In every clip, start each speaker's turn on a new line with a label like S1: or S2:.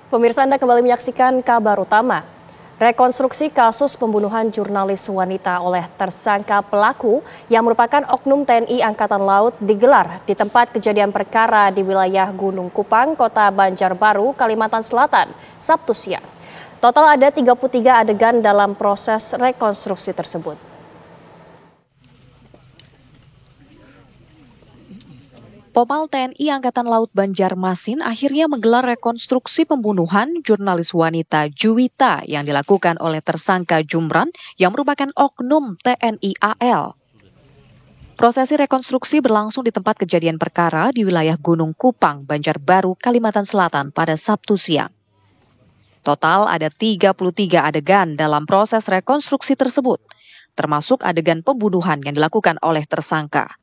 S1: Pemirsa, Anda kembali menyaksikan kabar utama. Rekonstruksi kasus pembunuhan jurnalis wanita oleh tersangka pelaku yang merupakan oknum TNI Angkatan Laut digelar di tempat kejadian perkara di wilayah Gunung Kupang, Kota Banjarbaru, Kalimantan Selatan, Sabtu siang. Total ada 33 adegan dalam proses rekonstruksi tersebut.
S2: Pomel TNI Angkatan Laut Banjarmasin akhirnya menggelar rekonstruksi pembunuhan jurnalis wanita Juwita yang dilakukan oleh tersangka Jumran yang merupakan oknum TNI AL. Prosesi rekonstruksi berlangsung di tempat kejadian perkara di wilayah Gunung Kupang, Banjarbaru, Kalimantan Selatan pada Sabtu siang. Total ada 33 adegan dalam proses rekonstruksi tersebut, termasuk adegan pembunuhan yang dilakukan oleh tersangka.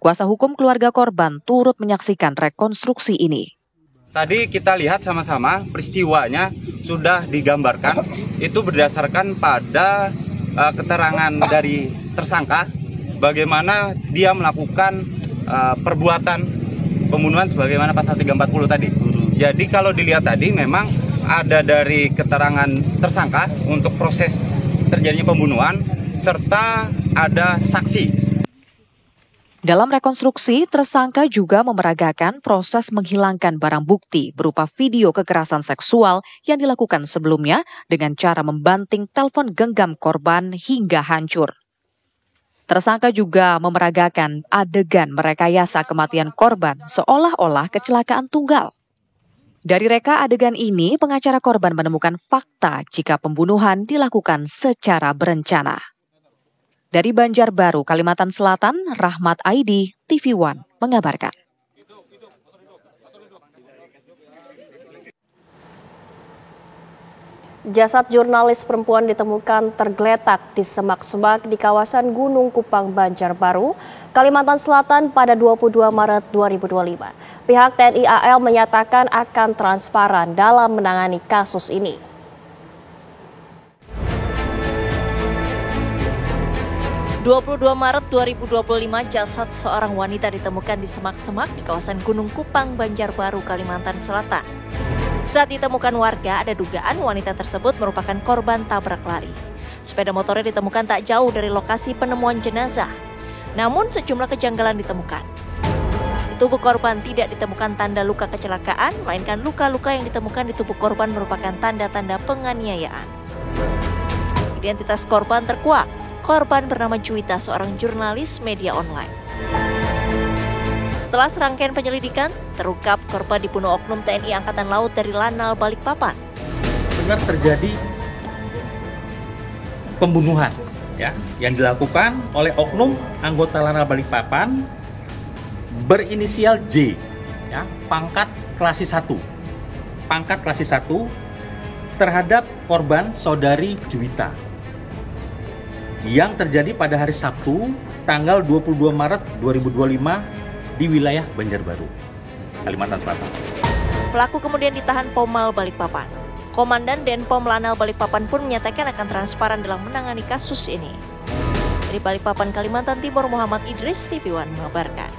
S2: Kuasa hukum keluarga korban turut menyaksikan rekonstruksi ini.
S3: Tadi kita lihat sama-sama peristiwanya sudah digambarkan, itu berdasarkan pada keterangan dari tersangka, bagaimana dia melakukan perbuatan pembunuhan sebagaimana pasal 340 tadi. Jadi kalau dilihat tadi memang ada dari keterangan tersangka untuk proses terjadinya pembunuhan, serta ada saksi.
S2: Dalam rekonstruksi, tersangka juga memeragakan proses menghilangkan barang bukti berupa video kekerasan seksual yang dilakukan sebelumnya dengan cara membanting telepon genggam korban hingga hancur. Tersangka juga memeragakan adegan merekayasa kematian korban seolah-olah kecelakaan tunggal. Dari reka adegan ini, pengacara korban menemukan fakta jika pembunuhan dilakukan secara berencana. Dari Banjarbaru, Kalimantan Selatan, Rahmat Aidi, TV One mengabarkan.
S1: Jasad jurnalis perempuan ditemukan tergeletak di semak-semak di kawasan Gunung Kupang, Banjarbaru, Kalimantan Selatan pada 22 Maret 2025. Pihak TNI AL menyatakan akan transparan dalam menangani kasus ini.
S4: 22 Maret 2025, jasad seorang wanita ditemukan di semak-semak di kawasan Gunung Kupang, Banjarbaru, Kalimantan Selatan. Saat ditemukan warga, ada dugaan wanita tersebut merupakan korban tabrak lari. Sepeda motornya ditemukan tak jauh dari lokasi penemuan jenazah. Namun sejumlah kejanggalan ditemukan. Di tubuh korban tidak ditemukan tanda luka kecelakaan, melainkan luka-luka yang ditemukan di tubuh korban merupakan tanda-tanda penganiayaan. Identitas korban terkuak. Korban bernama Juwita, seorang jurnalis media online. Setelah serangkaian penyelidikan, terungkap korban dibunuh oknum TNI Angkatan Laut dari Lanal, Balikpapan.
S5: Benar terjadi pembunuhan yang dilakukan oleh oknum anggota Lanal Balikpapan berinisial J, pangkat klasis 1. Pangkat klasis 1 terhadap korban saudari Juwita, yang terjadi pada hari Sabtu tanggal 22 Maret 2025 di wilayah Banjarbaru, Kalimantan Selatan.
S4: Pelaku kemudian ditahan Pomel Balikpapan. Komandan Denpom Lanal Balikpapan pun menyatakan akan transparan dalam menangani kasus ini. Dari Balikpapan, Kalimantan Timur, Muhammad Idris, TV One mengabarkan.